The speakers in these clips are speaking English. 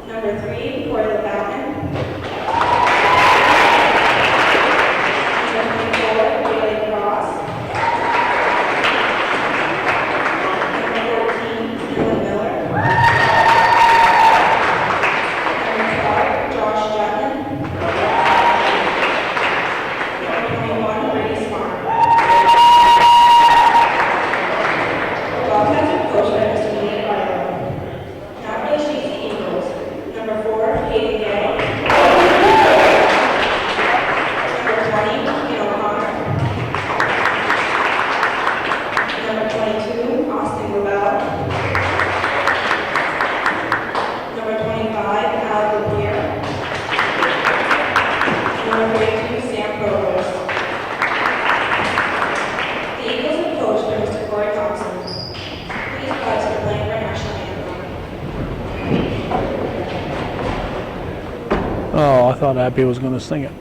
Number 3, for the Falcon. Number 24, Bailey Cross. Number 14, Dylan Miller. Number 12, Josh Jutman. Number 21, Brady Smart. Bobcats are coached by Mr. Nate Barlow. Now for the Chazy Eagles. Number 4, Hayden Gay. Number 20, Ian O'Connor. Number 22, Austin Gravel. Number 25, Al Lupier. Number 32, Sam Provost. The Eagles are coached by Mr. Corey Thompson. Please rise for playing for national anthem. Oh, I thought Abby was going to sing it.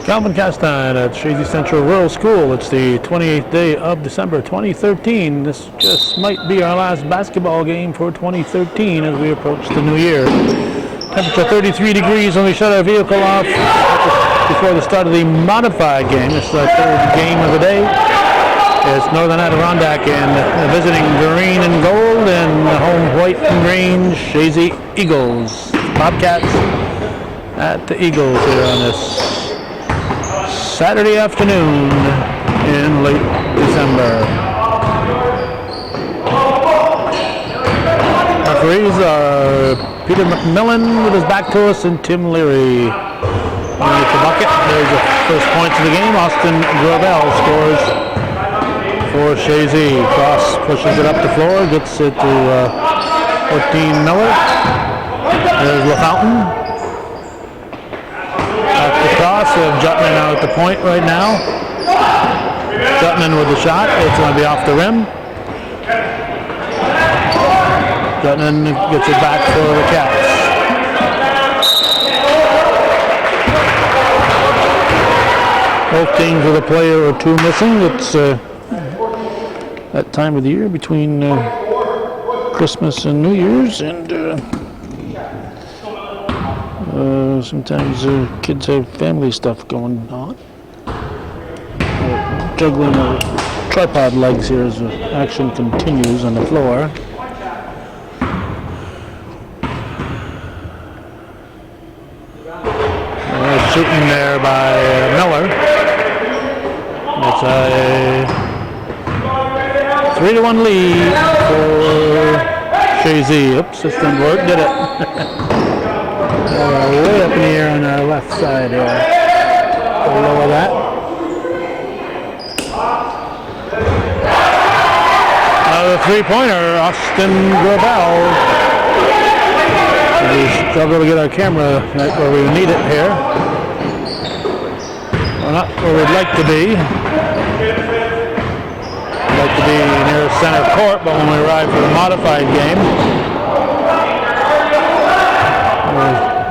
Calvin Castine at Chazy Central Rural School. It's the 28th day of December 2013. This just might be our last basketball game for 2013 as we approach the new year. Temperature 33 degrees when we shut our vehicle off before the start of the modified game. This is our third game of the day. It's Northern Adirondack and visiting green and gold and home white and green Chazy Eagles. Bobcats at the Eagles here on this Saturday afternoon in late December. Referees are Peter McMillan with his back to us and Tim Leary. Underneath the bucket, there's the first points of the game. Austin Gravel scores for Chazy. Cross pushes it up the floor, gets it to 14 Miller. There's LaFountain. Cross of Jutman out at the point right now. Jutman with the shot. It's going to be off the rim. Jutman gets it back for the Cats. Both teams with a player or two missing. It's that time of the year between Christmas and New Year's, and sometimes kids have family stuff going on. Juggling tripod legs here as the action continues on the floor. Shooting there by Miller. It's a 3-1 lead for Chazy. Oops, this didn't work, did it? Way up in the air on our left side here. We'll lower that. The three-pointer, Austin Gravel. We struggle to get our camera right where we need it here. We're not where we'd like to be. We'd like to be near center court, but when we arrive for the modified game,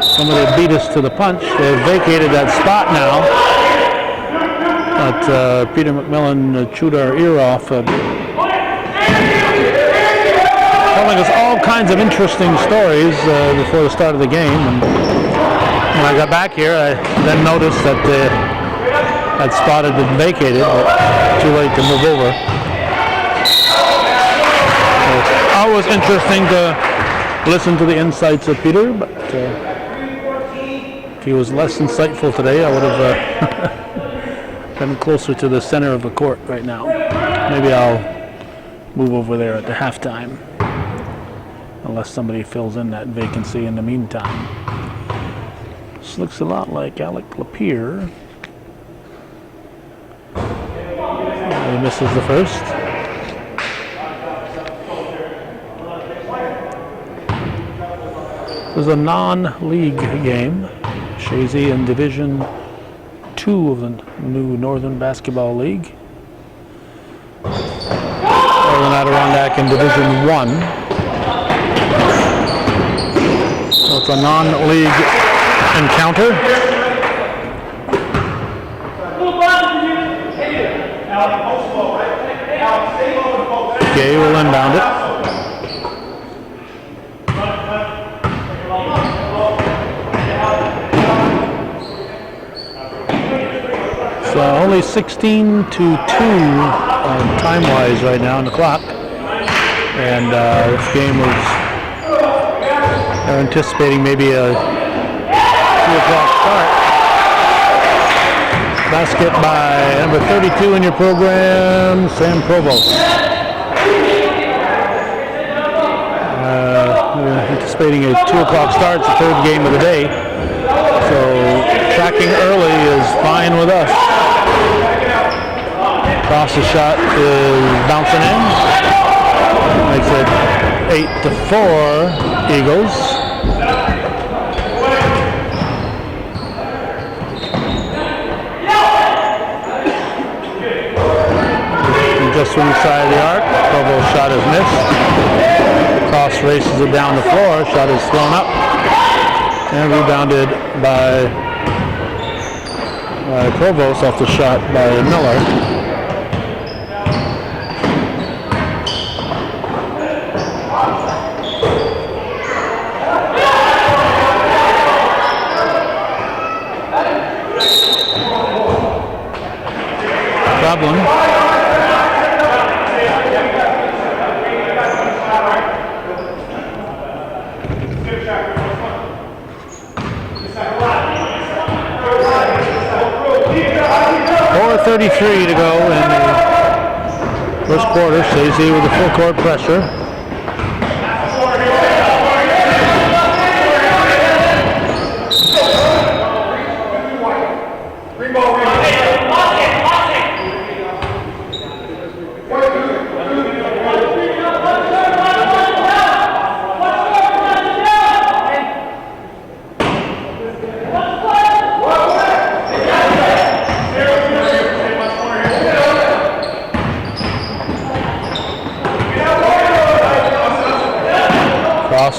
somebody beat us to the punch. They've vacated that spot now. that Peter McMillan chewed our ear off. Telling us all kinds of interesting stories before the start of the game. And when I got back here, I then noticed that that spot had been vacated, but too late to move over. So, always interesting to listen to the insights of Peter, but if he was less insightful today, I would have been closer to the center of the court right now. Maybe I'll move over there at the halftime, unless somebody fills in that vacancy in the meantime. This looks a lot like Alec Lapierre. He misses the first. This is a non-league game. Chazy in Division 2 of the new Northern Basketball League. Northern Adirondack in Division 1. So it's a non-league encounter. Gay will inbound it. So only 16 to 2 time-wise right now on the clock. And this game was, they're anticipating maybe a 2 o'clock start. Basket by number 32 in your program, Sam Provost. We're anticipating a 2 o'clock start. It's the third game of the day. So tracking early is fine with us. Cross the shot is bouncing in. Makes it 8-4 Eagles. Just from the side of the arc, Provo's shot is missed. Cross races it down the floor, shot is thrown up and rebounded by Provost off the shot by Miller. Problem. 4:33 to go in the first quarter. Chazy with the full court pressure.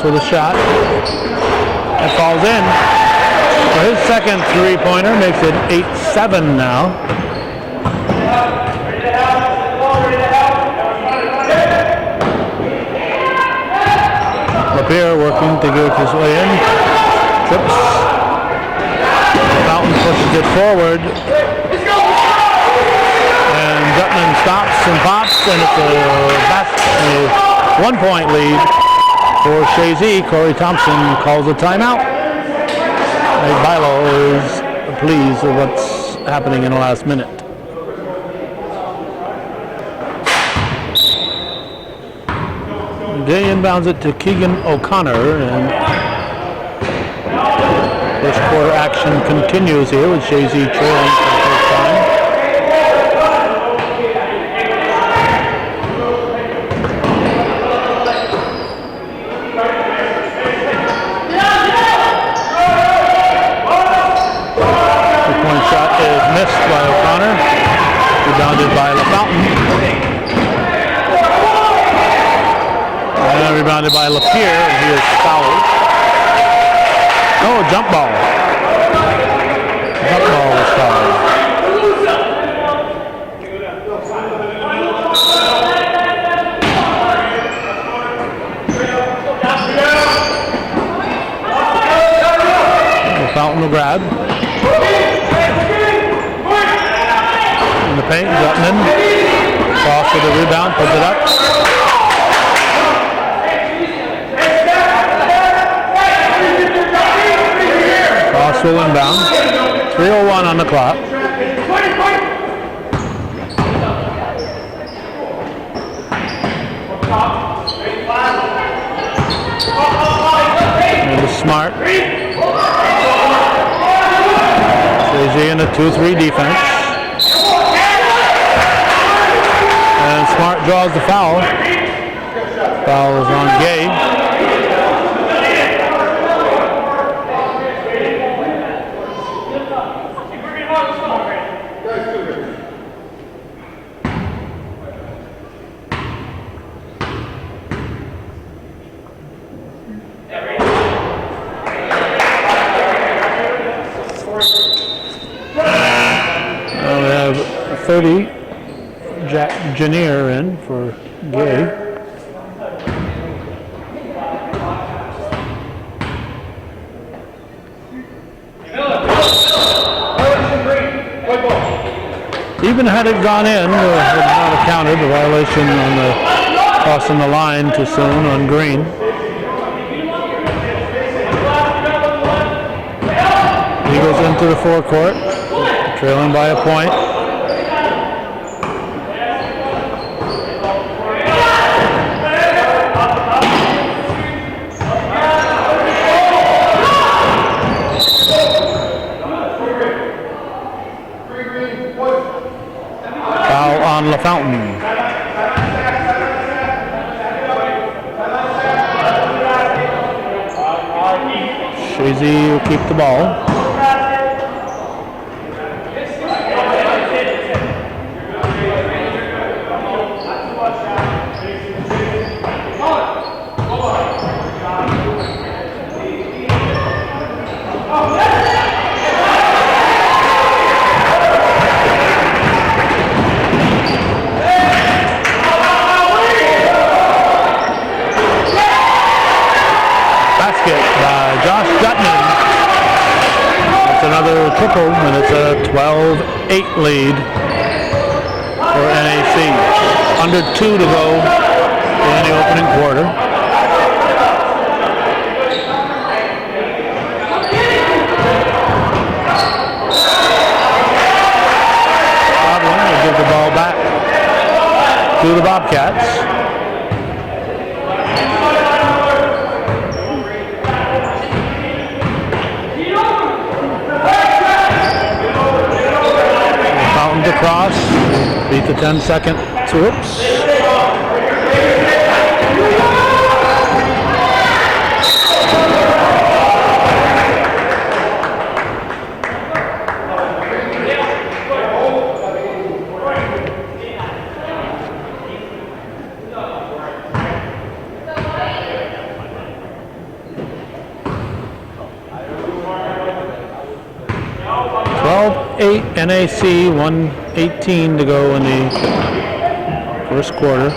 With a shot. It falls in. For his second three-pointer makes it 8-7 now. Lapierre working to get his way in. Trips. Fountain pushes it forward. And Gutman stops and pops, and it's a 1-point lead. For Chazy, Corey Thompson calls a timeout. Nate Bilo is pleased with what's happening in the last minute. Day inbounds it to Keegan O'Connor, and first quarter action continues here with Chazy trailing for the first time. Missed by O'Connor, rebounded by LaFountain, and rebounded by Lapierre, and he is fouled. Oh, jump ball. Jump ball was fouled. grab. In the paint, Gutman. Cross with the rebound, puts it up. Cross will inbound. 3:01 on the clock. And Smart. Chazy in a 2-3 defense. And Smart draws the foul. Foul is on Gay. We have 30. Jack Janier in for Gay. Even had it gone in, would not have counted. The violation on the crossing the line too soon on Green. Eagles into the forecourt, trailing by a point. Foul on LaFountain. Chazy will keep the ball. Triple, and it's a 12-8 lead for NAC. Under 2 to go in the opening quarter. Godwin will give the ball back to the Bobcats. Across, beat the 10-second whoops. 12-8 NAC, 1:18 to go in the first quarter.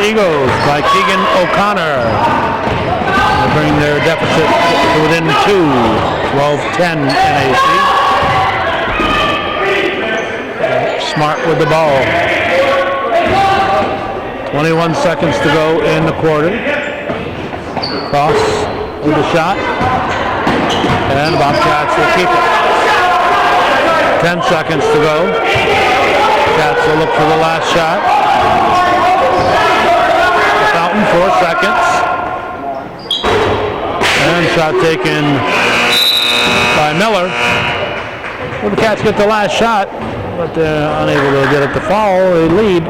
Eagles by Keegan O'Connor. They bring their deficit to within 2, 12-10 NAC. Smart with the ball. 21 seconds to go in the quarter. Cross with the shot. And the Bobcats will keep it. 10 seconds to go. Cats will look for the last shot. 4 seconds. And shot taken Miller. Well, the Cats get the last shot, but they're unable to get it to fall. They lead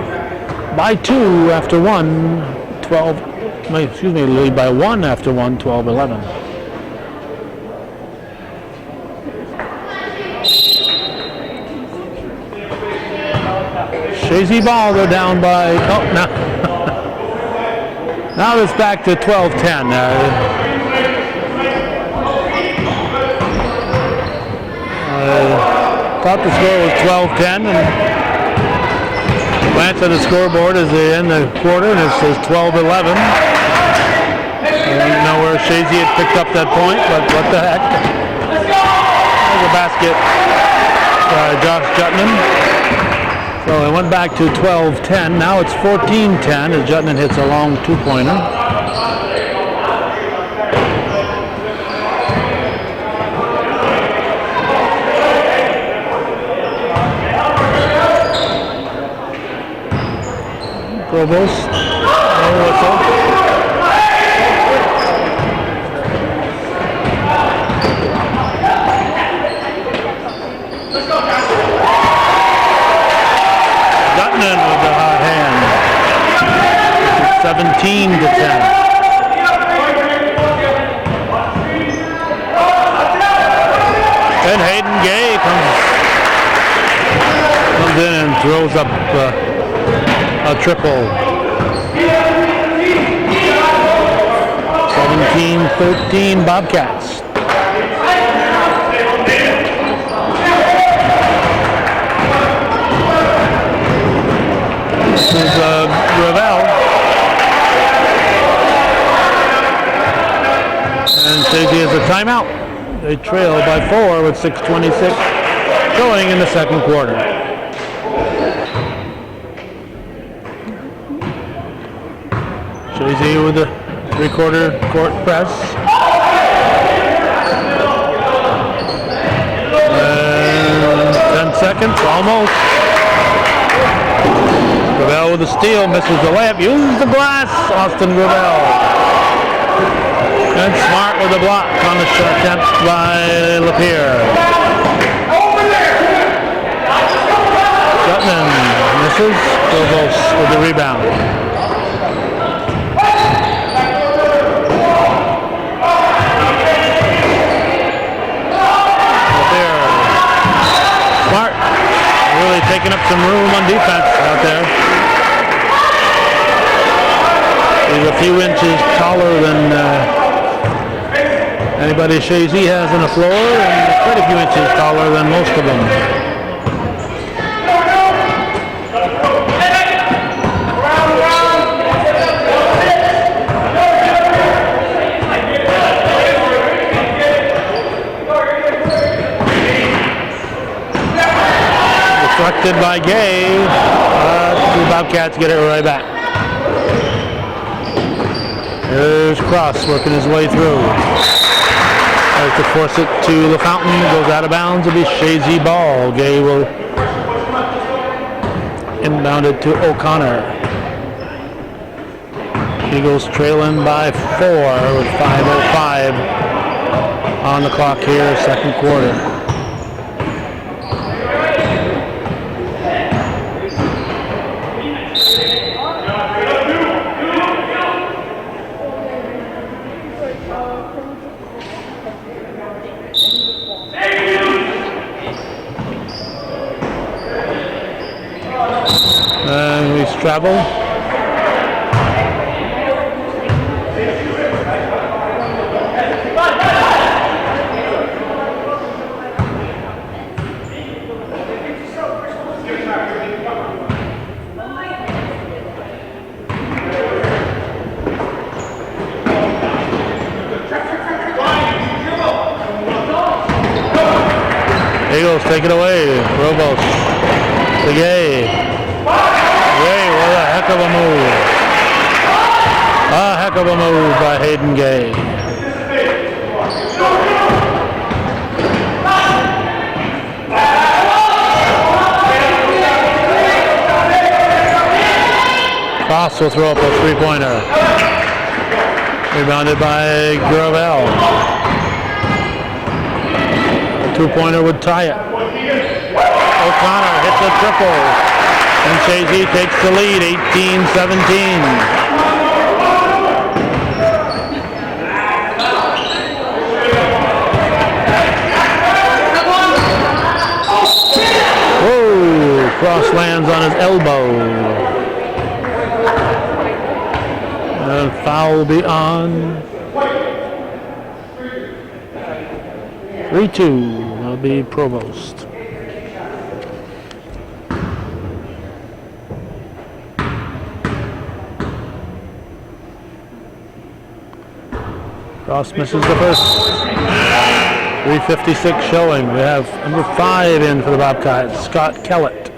by 2 after 1, 12. Excuse me, lead by 1 after 1, 12-11. Chazy ball, they're down by, oh, no. Now it's back to 12-10. Thought the score was 12-10, and glance at the scoreboard as they end the quarter, and it says 12-11. I don't know where Chazy had picked up that point, but what the heck. There's a basket by Josh Jutman. So it went back to 12-10. Now it's 14-10 as Jutman hits a long two-pointer. Provost, no whistle. Jutman with the hot hand. 17-10. And Hayden Gay comes in and throws up a triple. 17-13 Bobcats. This is Ravel. And Chazy has a timeout. They trail by 4 with 6:26 going in the second quarter. Chazy with the three-quarter court press. And 10 seconds, almost. Gravel with the steal, misses the layup, uses the glass, Austin Gravel. And Smart with the block on the shot attempt by Lapierre. Jutman misses, Provost with the rebound. Really taking up some room on defense out there. He's a few inches taller than anybody Chazy has on the floor, and quite a few inches taller than most of them. Deflected by Gay. The Bobcats get it right back. There's Cross working his way through. Tries to force it to LaFountain. Goes out of bounds. It'll be Chazy ball. Gay will inbound it to O'Connor. Eagles trailing by 4 with 5:05 on the clock here, second quarter. Travel. Eagles take it away. Robos. Gay. What a heck of a move. A heck of a move by Hayden Gay. Cross will throw up a three-pointer. Rebounded by Gravel. two-pointer would tie it. O'Connor hits a triple, and Chazy takes the lead, 18-17. Whoa! Cross lands on his elbow. And foul will be on. 3-2. That'll be Provost. Cross misses the first. 3:56 showing. We have number 5 in for the Bobcats, Scott Kellett.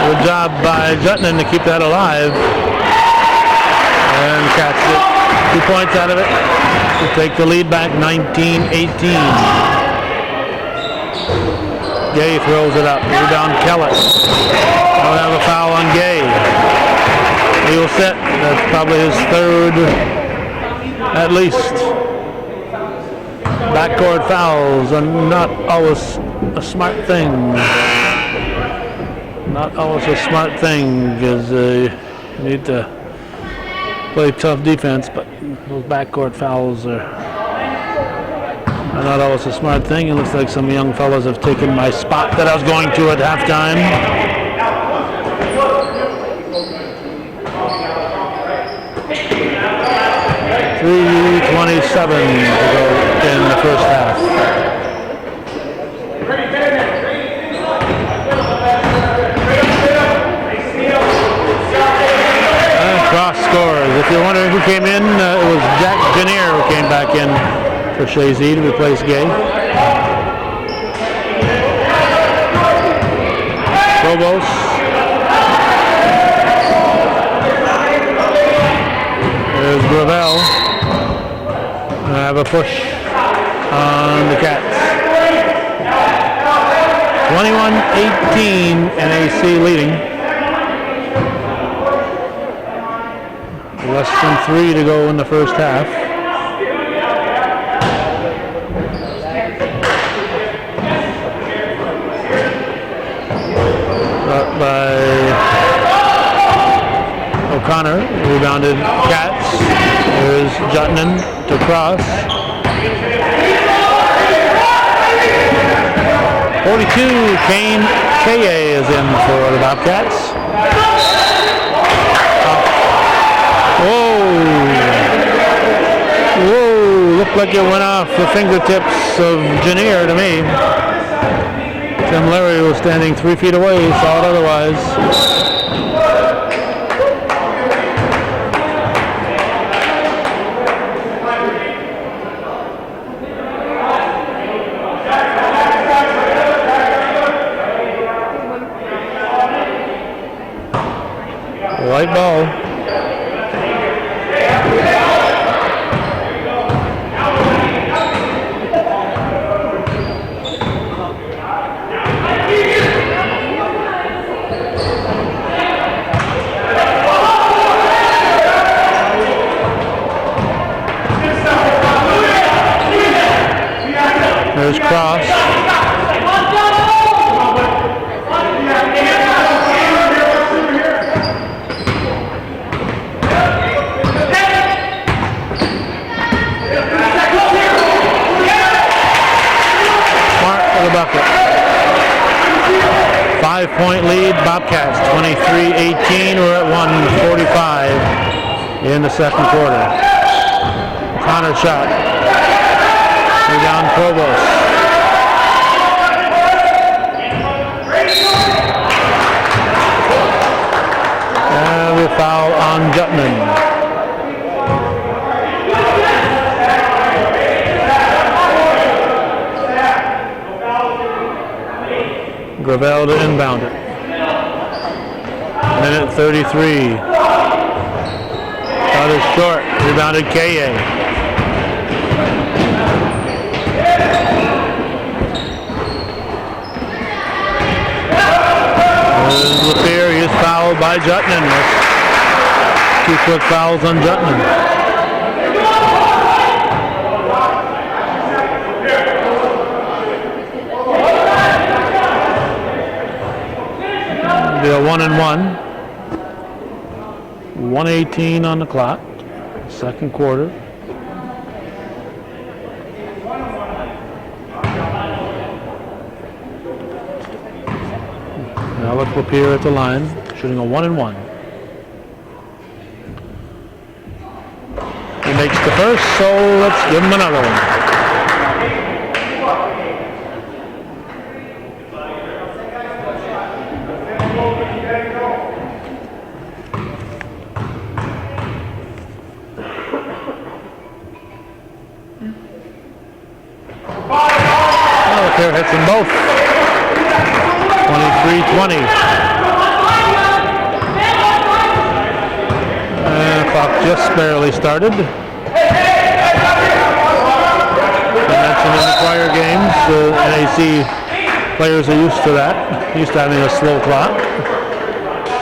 Good job by Jutland to keep that alive. And catch it. 2 points out of it to take the lead back, 19-18. Gay throws it up. Rebound Kellett. Now we have a foul on Gay. He will set. That's probably his third, at least. Backcourt fouls are not always a smart thing. Not always a smart thing because you need to play tough defense, but those backcourt fouls are not always a smart thing. It looks like some young fellas have taken my spot that I was going to at halftime. .327 to go in the first half. Cross scores. If you're wondering who came in, it was Jack Janier who came back in for Chazy to replace Gay. Provost. There's Gravel. I have a push on the Cats. 21-18, NAC leading. Less than 3 to go in the first half. Up by O'Connor, rebounded Cats. There's Jutland to cross. 42, Kane K.A. is in for the Bobcats. Whoa! Looked like it went off the fingertips of Janier to me. Tim Larry was standing 3 feet away, saw it otherwise. White ball. There's Cross. Bucket. 5-point lead, Bobcats, 23-18. We're at 1:45 in the second quarter. Connor shot. Rebound Provost. And we foul on Gutman. Gravel to inbound it. Minute 33. Shot is short. Rebounded K.A. by Jutman. That's 2 quick fouls on Jutman. Be a 1-1. 1:18 on the clock. Second quarter. Now look up here at the line, shooting a 1-1. He makes the first, so let's give him another one. Here hits them both. 23-20. Clock just barely started. I mentioned in the prior games, NAC players are used to that, used to having a slow clock.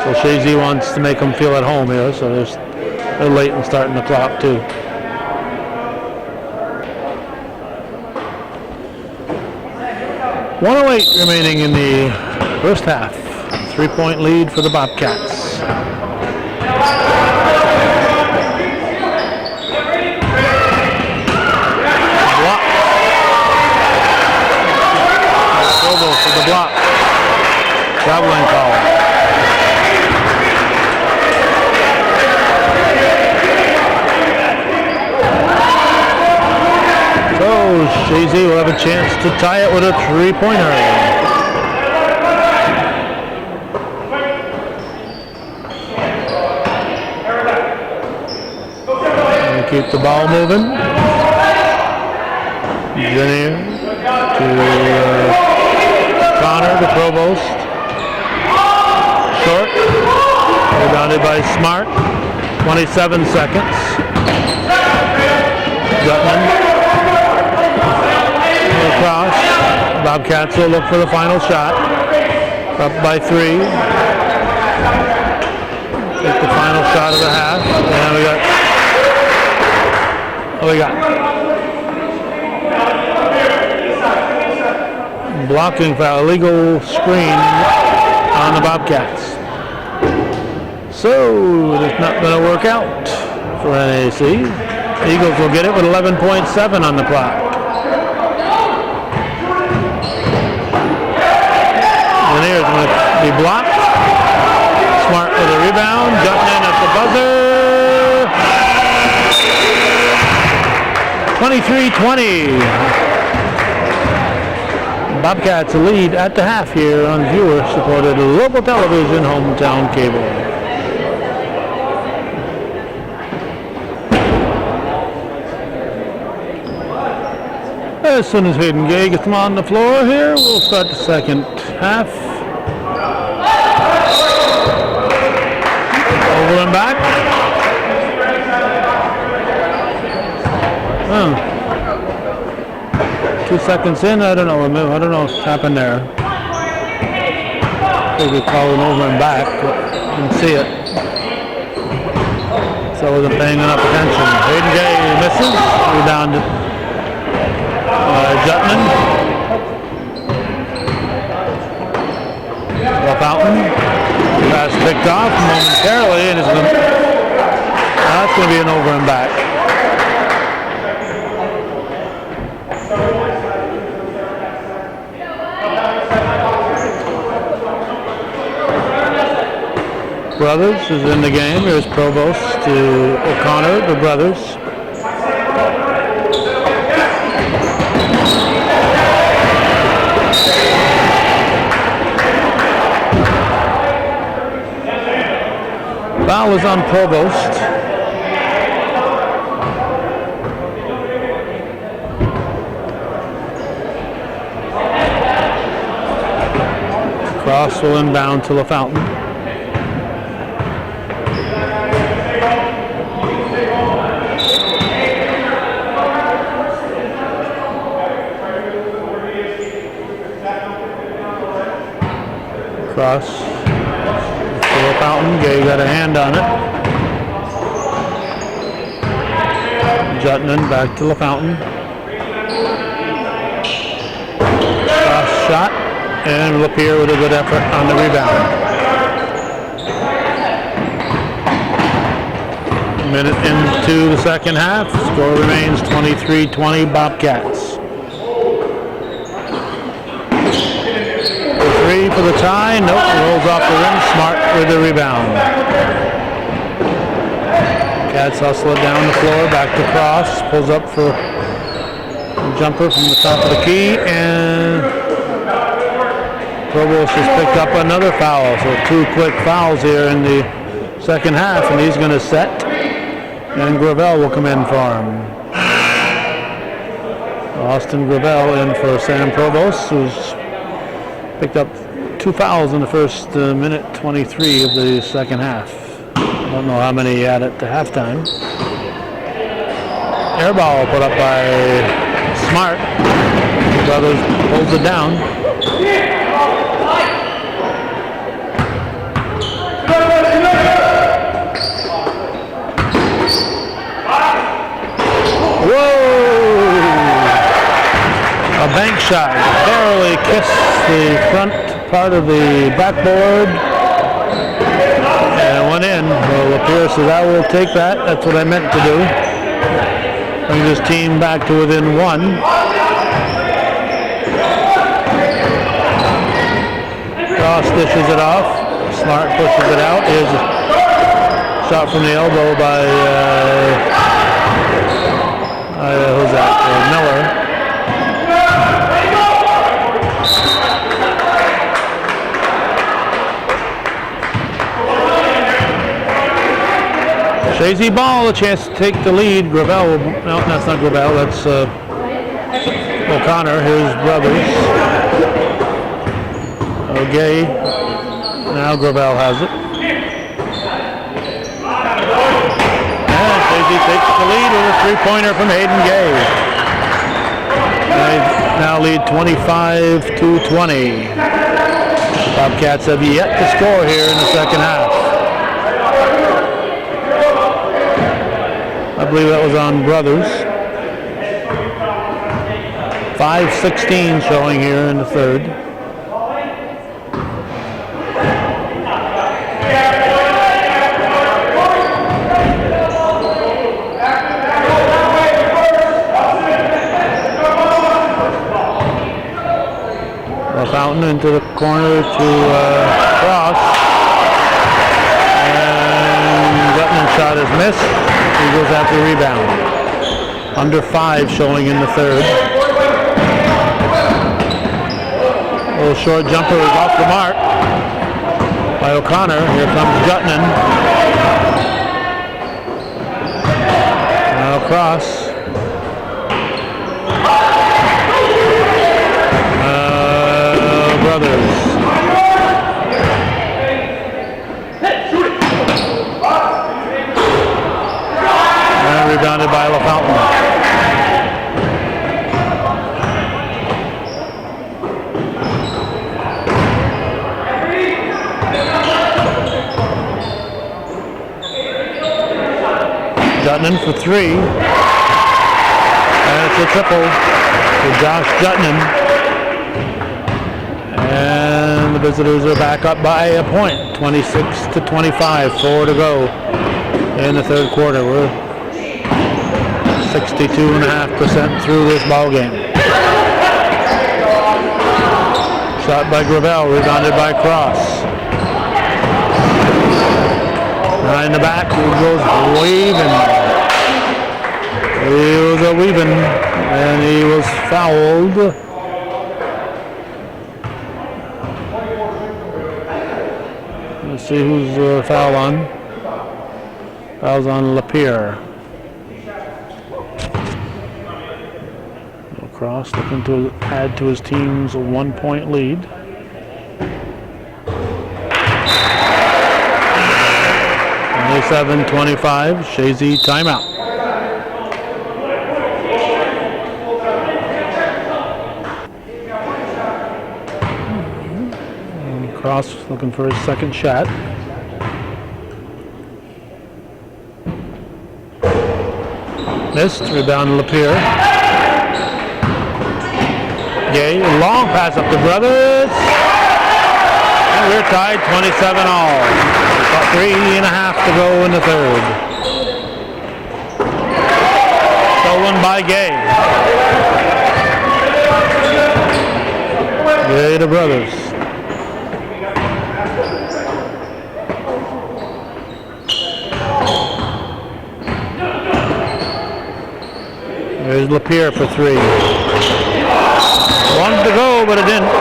So Chazy wants to make them feel at home here, so they're late in starting the clock too. 1:08 remaining in the first half. 3-point lead for the Bobcats. Block. Silva for the block. Traveling call. So Chazy will have a chance to tie it with a 3-pointer. And keep the ball moving. Junior to Connor to Provost. Short. Rebounded by Smart. 27 seconds. Gutman. Across. Bobcats will look for the final shot. Up by 3. Take the final shot of the half. And we got blocking foul, illegal screen on the Bobcats. So it's not going to work out for NAC. Eagles will get it with 11.7 on the clock. And here's going to be blocked. Smart with a rebound. Jutman at the buzzer. 23-20. Bobcats lead at the half here on viewer-supported local television, hometown cable. As soon as Hayden Gay gets them on the floor here, we'll start the second half. Over and back. 2 seconds in, I don't know what's happened there. Maybe calling over and back, but didn't see it. So I wasn't paying enough attention. Hayden Gay misses, rebounded. Jutman. Fountain. Pass picked off momentarily, and that's going to be an over and back. Brothers is in the game. Here's Provost to O'Connor, the brothers. Foul is on Provost. Cross will inbound to LaFountain. Cross. LaFountain. Gay got a hand on it. Jutman back to LaFountain. Cross shot, and Lapierre with a good effort on the rebound. A minute into the second half. Score remains 23-20 Bobcats. Three for the tie. Nope, rolls off the rim. Smart with the rebound. Cats hustle it down the floor. Back to Cross. Pulls up for a jumper from the top of the key. And Provost has picked up another foul. So 2 quick fouls here in the second half. And he's going to set. And Gravel will come in for him. Austin Gravel in for Sam Provost, who's picked up 2 fouls in the first minute 23 of the second half. I don't know how many he had at the halftime. Air ball put up by Smart. Brothers pulls it down. A bank shot, barely kissed the front part of the backboard and went in. Well, Lapierre says, I will take that. That's what I meant to do. Bring his team back to within 1. Cross dishes it off. Smart pushes it out. Here's a shot from the elbow by who's that? Miller. Chazy Ball, a chance to take the lead. Gravel, no, that's not Gravel, that's O'Connor, his brothers. Okay, now Gravel has it. And Chazy takes the lead with a 3-pointer from Hayden Gay. They now lead 25-20. Bobcats have yet to score here in the second half. I believe that was on Brothers. 5:16 showing here in the third. Fountain into the corner to Cross. And Gutman's shot is missed. Eagles have the rebound. Under 5 showing in the third. A little short jumper is off the mark by O'Connor. Here comes Gutman. Now Cross. Brothers. And rebounded by LaFountain. Jutman for 3. And it's a triple for Josh Jutman. And the visitors are back up by a point, 26-25, 4 to go in the third quarter. We're 62.5% through this ball game. Shot by Gravel, rebounded by Cross. Behind the back, he goes waving. He was a weaving, and he was fouled. Let's see who's foul on. Foul's on Lapierre. Cross looking to add to his team's 1-point lead. Only 7:25. Chazy timeout. Cross looking for his second shot. Missed. Rebound to Lapeer. Gay. Long pass up to Brothers. And we're tied 27 all. About 3.5 to go in the third. Stolen by Gay. Gay to Brothers. There's Lapeer for three. Wanted to go, but it didn't.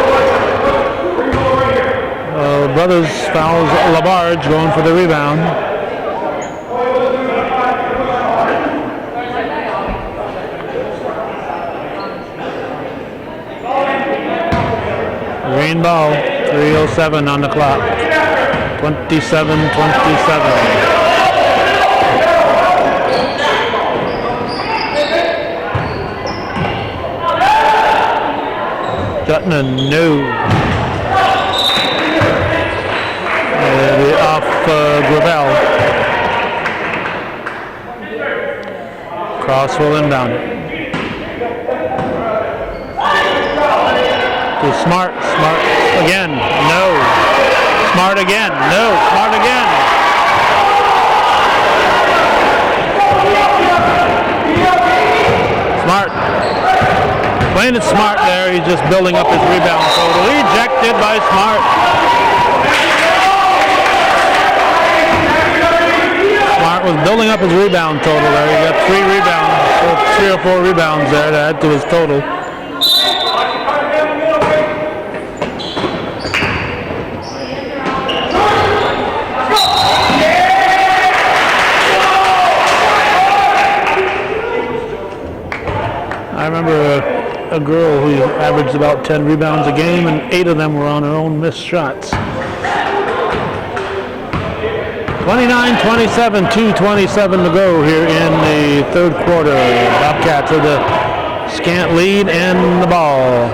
Brothers fouls Labarge going for the rebound. Green ball, 3:07 on the clock. 27-27. Jutton, no. Off Gravel. Cross will inbound it. To Smart. Smart again. No. Smart again. No. Smart again. Smart. Playing it Smart there. He's just building up his rebound total. Ejected by Smart. Smart was building up his rebound total there. He got 3 rebounds, or 3 or 4 rebounds there to add to his total. I remember a girl who averaged about 10 rebounds a game, and 8 of them were on her own missed shots. 29-27, 2:27 to go here in the third quarter. Bobcats with a scant lead and the ball.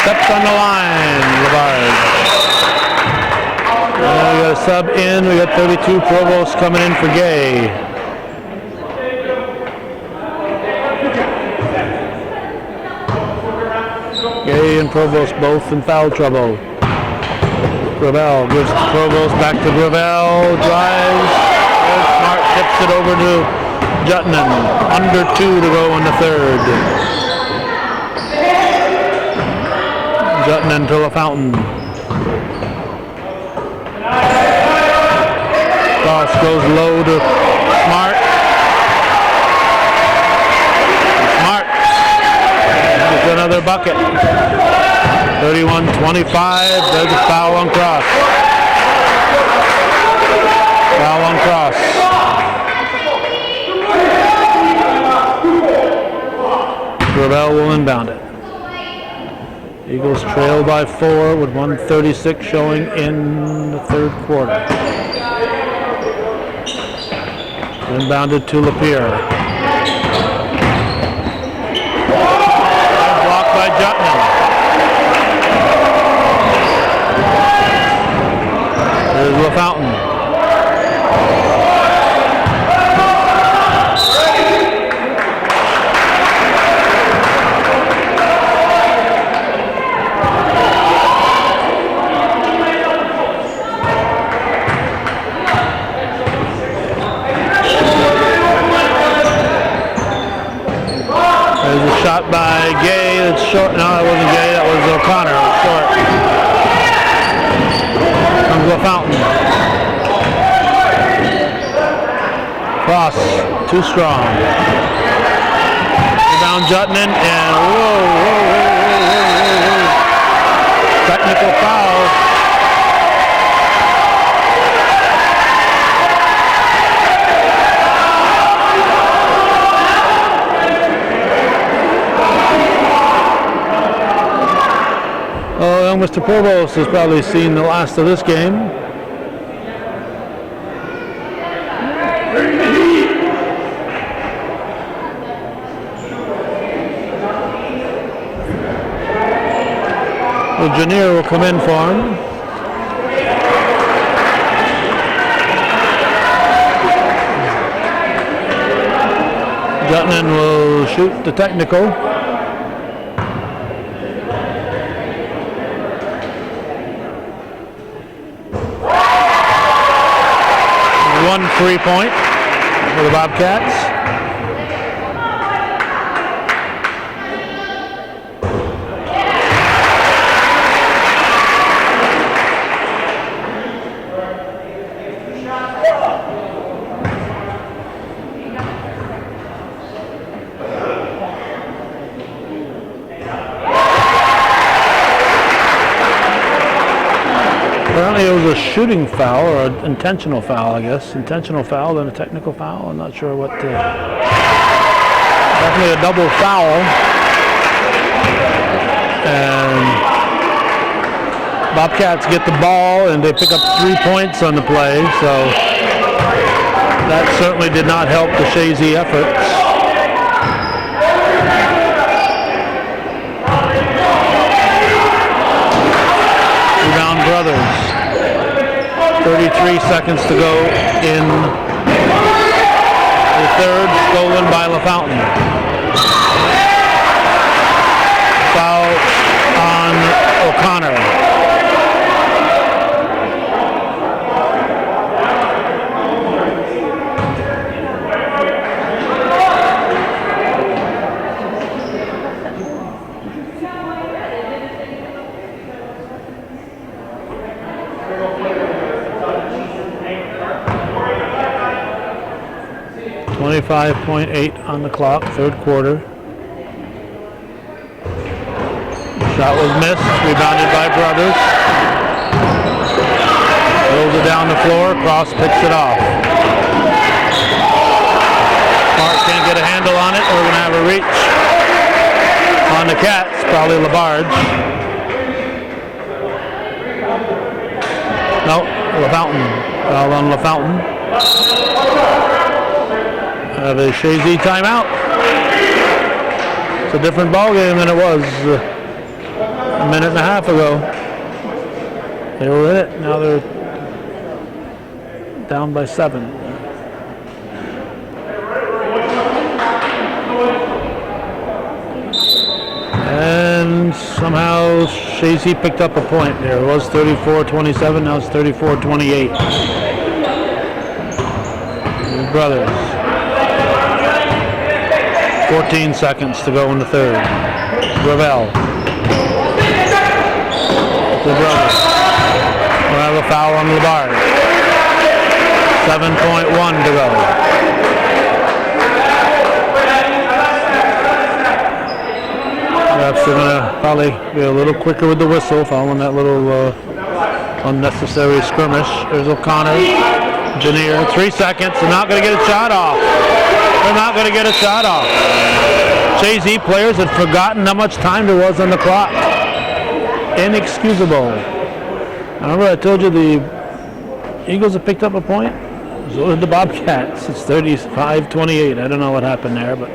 Steps on the line, Labarge. We got a sub in. We got 32 Provost coming in for Gay. Gay and Provost both in foul trouble. Gravel gives to Provost, back to Gravel, drives. Smart tips it over to Jutton. Under 2 to go in the third. Jutton to LaFountain. Cross goes low to Smart. Smart. Gets another bucket. 31-25. There's a foul on Cross. Foul on Cross. Gravel will inbound it. Eagles trail by 4 with 1:36 showing in the third quarter. Inbounded to Lapeer. Blocked by Jutton. There's LaFountain. Shot by Gay, that's short. No, that wasn't Gay, that was O'Connor, short. Comes LaFountain. Cross, too strong. Rebound Jutton, and whoa. Technical foul. Mr. Provost has probably seen the last of this game. So Janier will come in for him. Jutman will shoot the technical. One 3-point for the Bobcats. Apparently it was a shooting foul or an intentional foul, I guess. Intentional foul and a technical foul. I'm not sure what. Definitely a double foul. And Bobcats get the ball and they pick up 3 points on the play. So that certainly did not help the Chazy efforts. Rebound Brothers. 33 seconds to go in the third, stolen by LaFountain. Foul on O'Connor. .8 on the clock, third quarter. Shot was missed, rebounded by Brothers. Rolls it down the floor, Cross picks it off. Mark can't get a handle on it, we're going to have a reach on the Cats, probably Labarge. No, LaFountain. Foul on LaFountain. Have a Chazy timeout. It's a different ball game than it was a minute and a half ago. They were in it. Now they're down by 7. And somehow Chazy picked up a point there. It was 34-27. Now it's 34-28. Brothers. 14 seconds to go in the third. Gravel. The Brothers. We'll have a foul on Labarge. 7.1 to go. Perhaps they're going to probably be a little quicker with the whistle following that little unnecessary skirmish. There's O'Connor. Janier. 3 seconds. They're not going to get a shot off. They're not going to get a shot off. Chazy players had forgotten how much time there was on the clock. Inexcusable. Remember I told you the Eagles have picked up a point? So did the Bobcats. It's 35-28. I don't know what happened there, but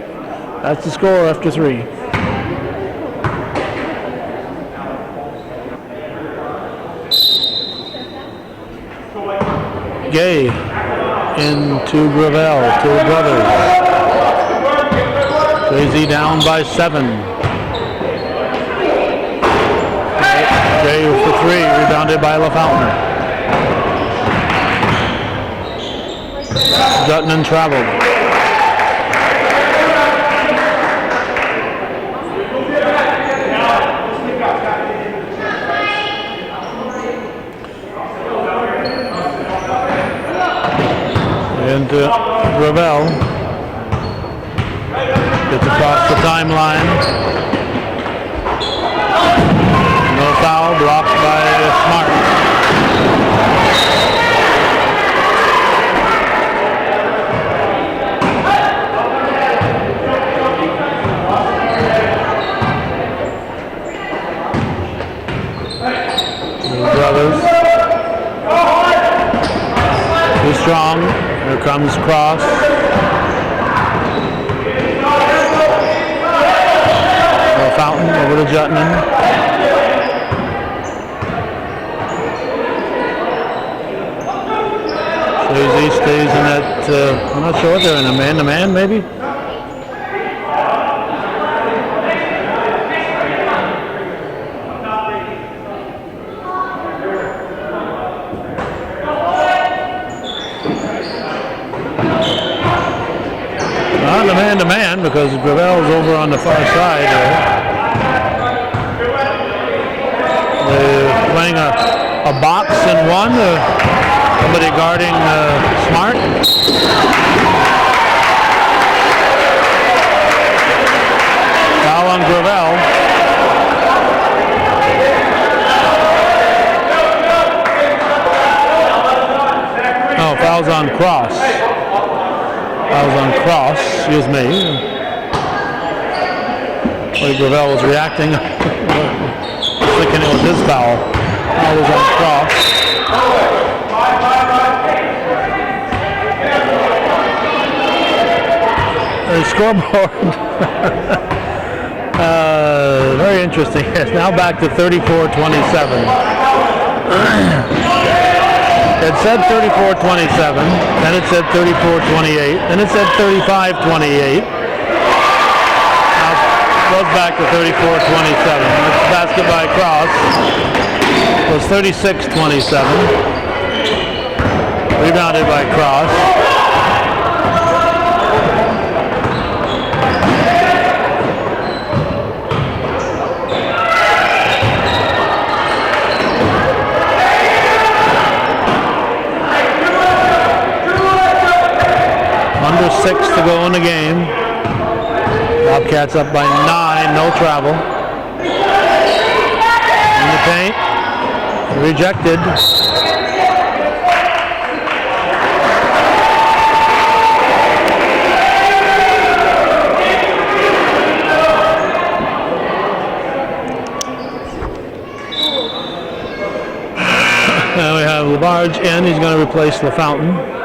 that's the score after 3. Gay into Gravel to the Brothers. Chazy down by 7. Gay for 3, rebounded by LaFountain. Jutman traveled. Into Gravel. Gets across the timeline. No foul, blocked by Smart. Brothers. Too strong. Here comes Cross. Fountain over to Jutman. Chazy stays in that, I'm not sure what they're in, a man-to-man maybe? Not a man-to-man because Gravel's over on the far side there. They're playing a box in one. Somebody guarding Smart. Foul on Gravel. Oh, foul's on Cross. Fouls on Cross, excuse me. Boy, Gravel was reacting. Thinking it was his foul. Foul was on Cross. The scoreboard. Very interesting. It's now back to 34-27. It said 34-27, then it said 34-28, then it said 35-28. Now it goes back to 34-27. This basket by Cross was 36-27. Rebounded by Cross. Under 6 to go in the game. Bobcats up by 9, no travel. In the paint. Rejected. Now we have LaBarge in. He's going to replace LaFountain.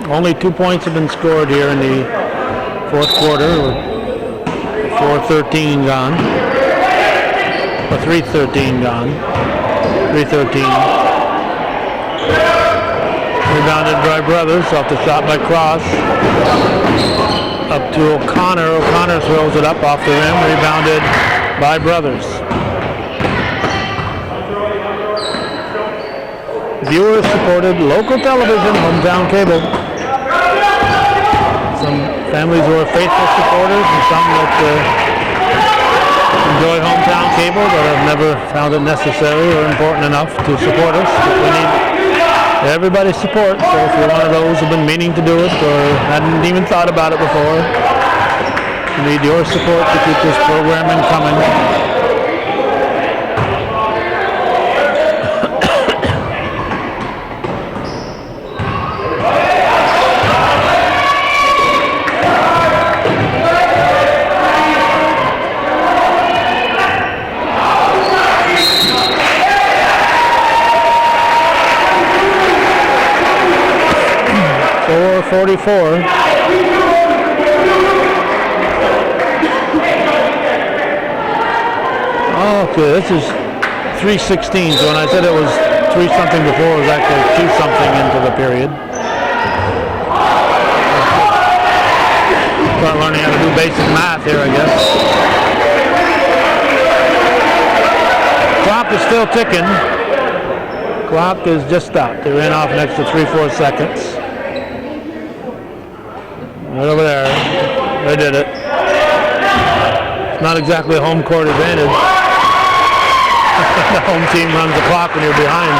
Only 2 points have been scored here in the fourth quarter, with 4:13 gone. Or 3:13 gone. 3:13. Rebounded by Brothers off the shot by Cross. Up to O'Connor. O'Connor throws it up off the rim. Rebounded by Brothers. Viewer-supported local television, hometown cable. Some families who are faithful supporters and some that enjoy hometown cable but have never found it necessary or important enough to support us. But we need everybody's support, so if you're one of those who've been meaning to do it or hadn't even thought about it before, we need your support to keep this programming coming. .44. Okay, this is 3:16. So when I said it was 3 something before, it was actually 2 something into the period. Start learning how to do basic math here, I guess. Clock is still ticking. Clock is just stopped. They ran off an extra 3-4 seconds. Right over there. They did it. It's not exactly a home court advantage. The home team runs the clock when you're behind.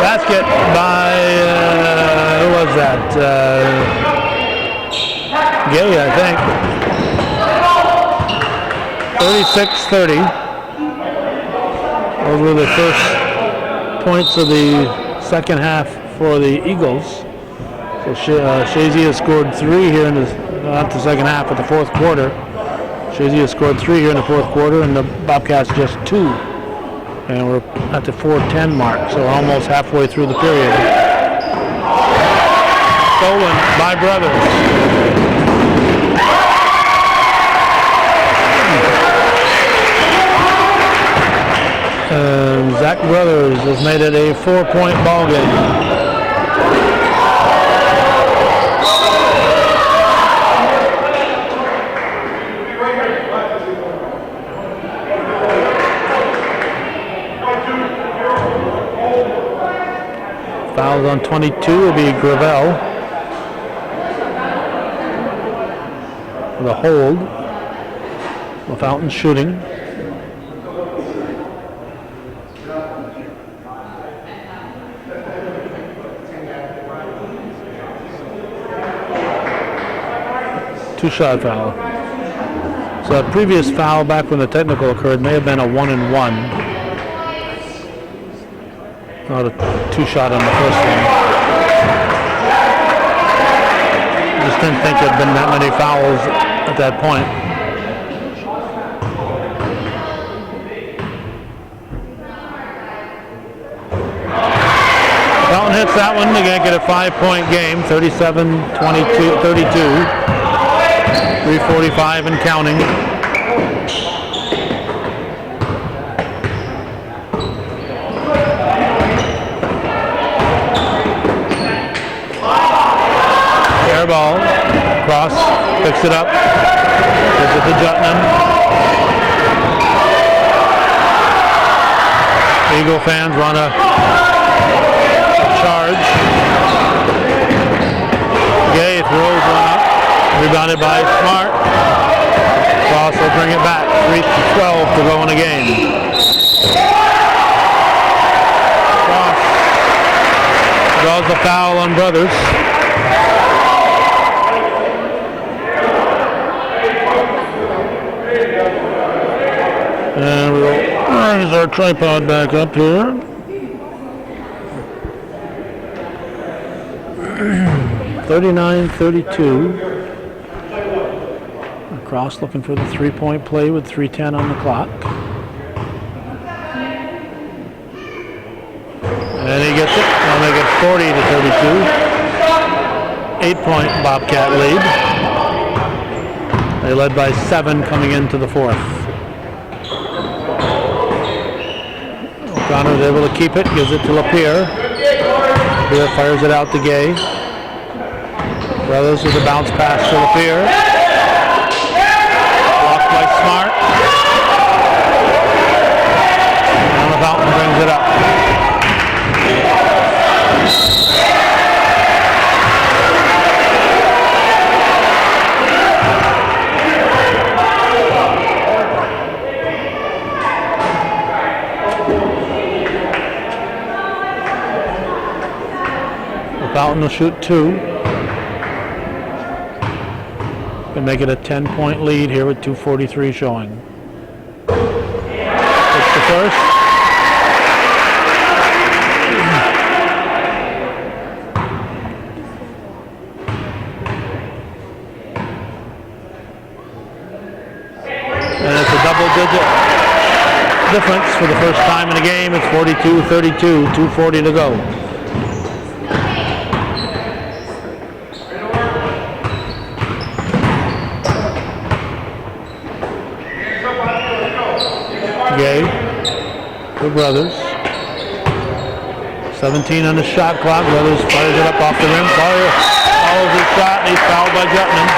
Basket by, who was that? Gay, I think. 36-30. Those were the first points of the second half for the Eagles. So Chazy has scored 3 here in the, not the second half, but the fourth quarter. Chazy has scored 3 here in the fourth quarter, and the Bobcats just 2. And we're at the 4:10 mark, so we're almost halfway through the period. Stolen by Brothers. Beck Brothers has made it a 4-point ball game. Fouls on 22 will be Gravel with a hold with Fountain shooting. Two-shot foul. So that previous foul back when the technical occurred may have been a 1-and-1. Not a two-shot on the first one. Just didn't think there'd been that many fouls at that point. Fountain hits that one. They're going to get a 5-point game, 37-32. 3:45 and counting. Air ball, cross, picks it up, gives it to Jutman. Eagle fans want to charge. Gay throws one up. Rebounded by Smart. Cross will bring it back. 3:12 to go in the game. Cross draws the foul on Brothers. And we'll raise our tripod back up here. (39-32). Cross looking for the 3-point play with 3:10 on the clock. And he gets it. They'll make it 40-32. 8-point Bobcat lead. They led by 7 coming into the fourth. O'Connor is able to keep it, gives it to Lapierre. Lapierre fires it out to Gay. Brothers with a bounce pass to Lapierre. By Smart. And the Fountain brings it up. The Fountain will shoot 2. Can make it a 10-point lead here with 2:43 showing. It's the first. And it's a double-digit difference for the first time in the game. It's 42-32, 2:40 to go. Gay for Brothers. 17 on the shot clock. Brothers fires it up off the rim. Follows his shot and he's fouled by Jutman.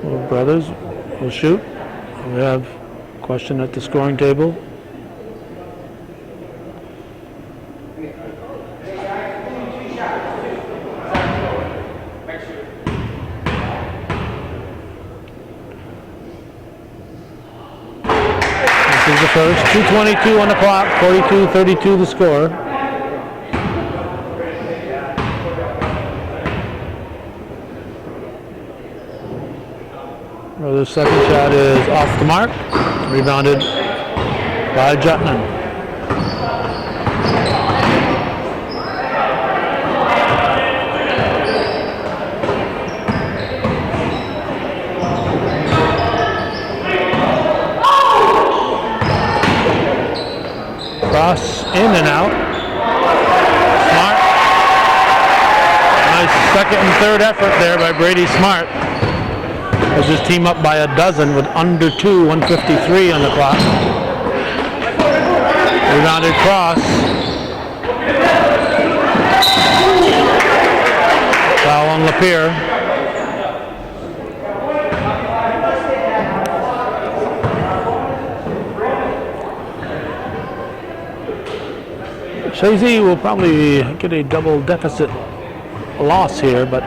Well, Brothers will shoot. We have a question at the scoring table. This is the first. 2:22 on the clock. 42-32 the score. The second shot is off the mark, rebounded by Jutman. Cross in and out. Smart. Nice second and third effort there by Brady Smart. Has his team up by a dozen with under 2, 1:53 on the clock. Rebounded Cross. Foul on Lapierre. Chazy will probably get a double deficit loss here, but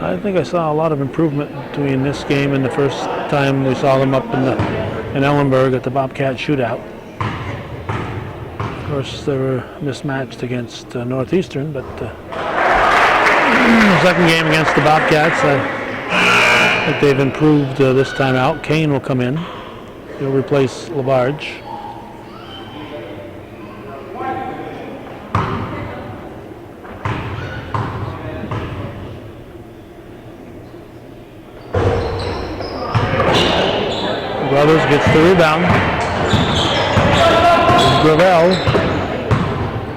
I think I saw a lot of improvement between this game and the first time we saw them up in Ellenburg at the Bobcat shootout. Of course, they were mismatched against Northeastern, but the second game against the Bobcats, I think they've improved this time out. Kane will come in. He'll replace Labarge. Brothers gets the rebound. Gravel.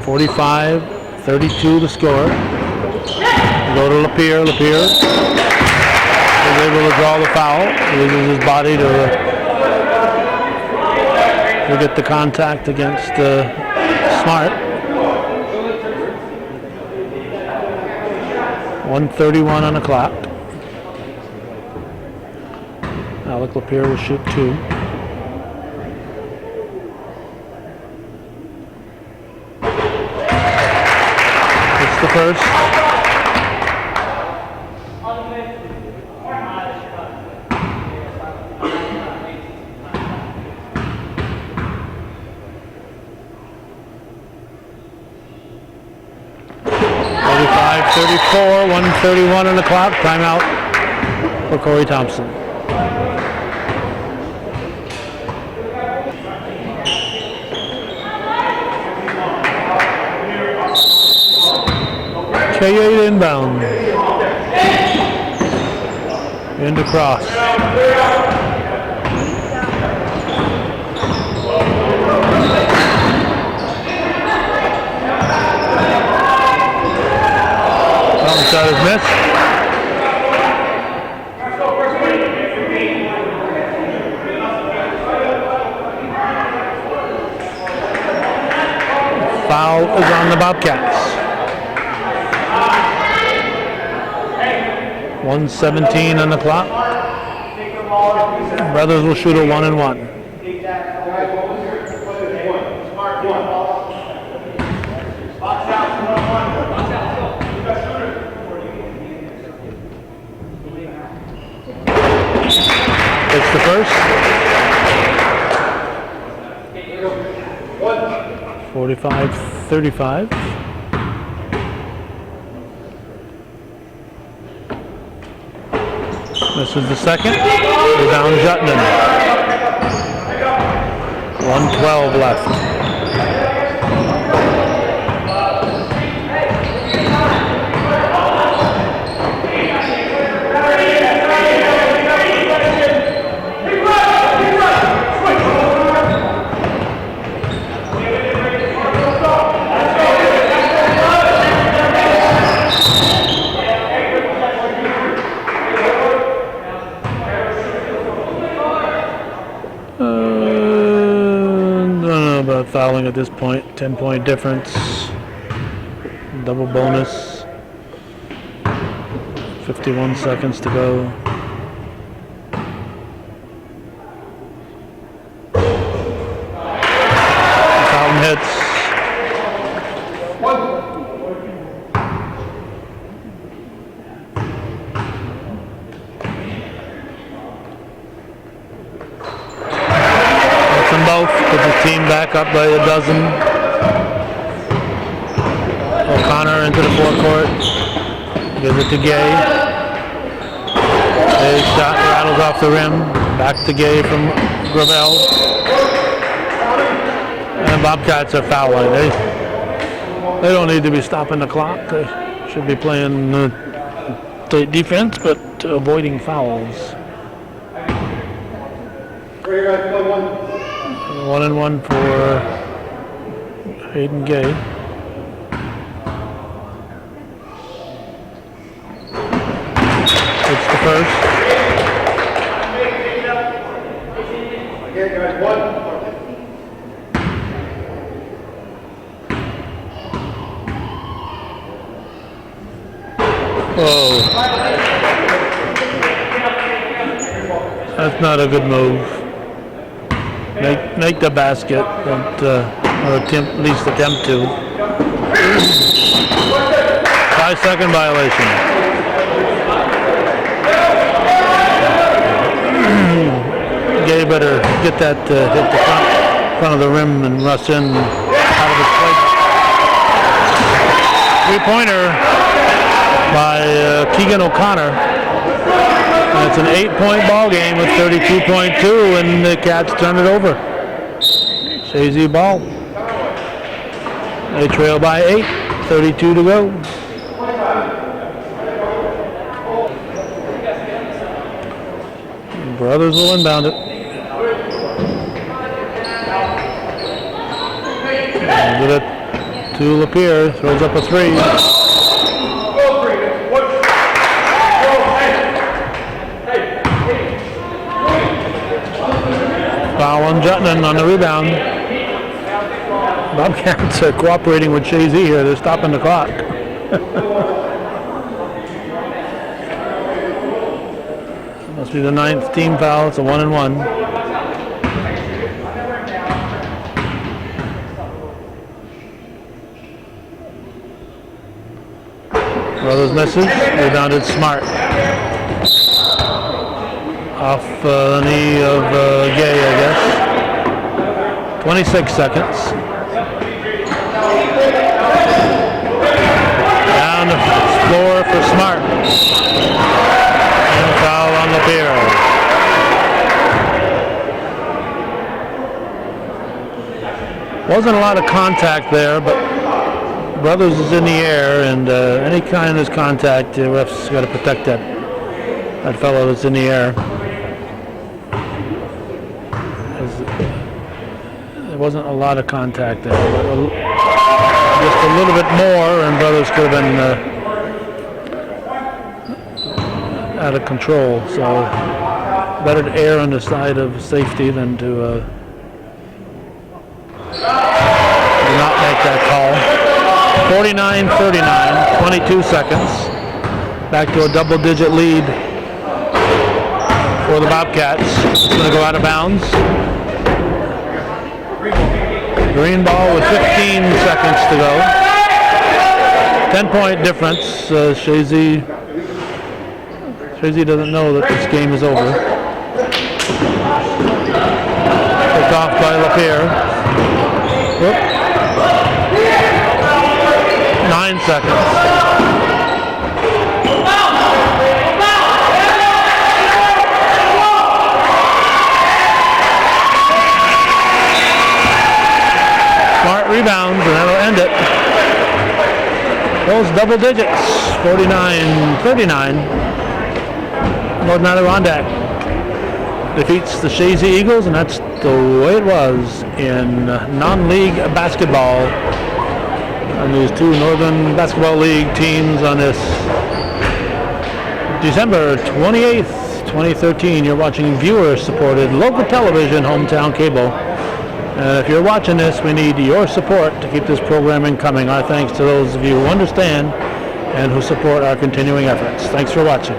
45-32 the score. Go to Lapierre. Lapierre is able to draw the foul. Uses his body to get the contact against Smart. 1:31 on the clock. Alec Lapierre will shoot 2. It's the first. .34, 1:31 on the clock. Timeout for Corey Thompson. K8 inbound. Into Cross. Shot is missed. Foul is on the Bobcats. 1:17 on the clock. Brothers will shoot a 1-and-1. It's the first. 45-35. This is the second. Rebound Jutman. 1:12 left. Fouling at this point, 10-point difference, double bonus, 51 seconds to go. Fountain hits. Puts his team back up by a dozen. O'Connor into the forecourt. Gives it to Gay. Gay's shot rattles off the rim. Back to Gay from Gravel. And Bobcats are fouling. They don't need to be stopping the clock. They should be playing tight defense, but avoiding fouls. 1-1 for Hayden Gay. It's the first. Whoa. That's not a good move. Make the basket, but, or at least attempt to. 5-second violation. Gay better get that hit the front of the rim and rush in out of his play. 3-pointer by Keegan O'Connor. And it's an 8-point ball game with 32.2, and the Cats turn it over. Chazy ball. They trail by 8, 32 to go. Brothers will inbound it. Give it to Lapierre, throws up a 3. Foul on Jutland on the rebound. Bobcats are cooperating with Chazy here. They're stopping the clock. Must be the 9th team foul. It's a 1-1. Brothers misses. Rebounded Smart. Off the knee of Gay, I guess. 26 seconds. Down the floor for Smart. And foul on Lapierre. Wasn't a lot of contact there, but Brothers is in the air, and any kind of contact, the ref's got to protect that fellow that's in the air. There wasn't a lot of contact there, but just a little bit more, and Brothers could have been out of control. So better to err on the side of safety than to not make that call. 49-39, 22 seconds. Back to a double-digit lead for the Bobcats. It's going to go out of bounds. Green ball with 15 seconds to go. 10-point difference. Chazy doesn't know that this game is over. Picked off by Lapierre. Whoop. 9 seconds. Smart rebounds, and that'll end it. Those double digits, 49-39. Northern Adirondack defeats the Chazy Eagles, and that's the way it was in non-league basketball. And these two Northern Basketball League teams on this December 28th, 2013. You're watching viewer-supported local television, hometown cable. And if you're watching this, we need your support to keep this programming coming. Our thanks to those of you who understand and who support our continuing efforts. Thanks for watching.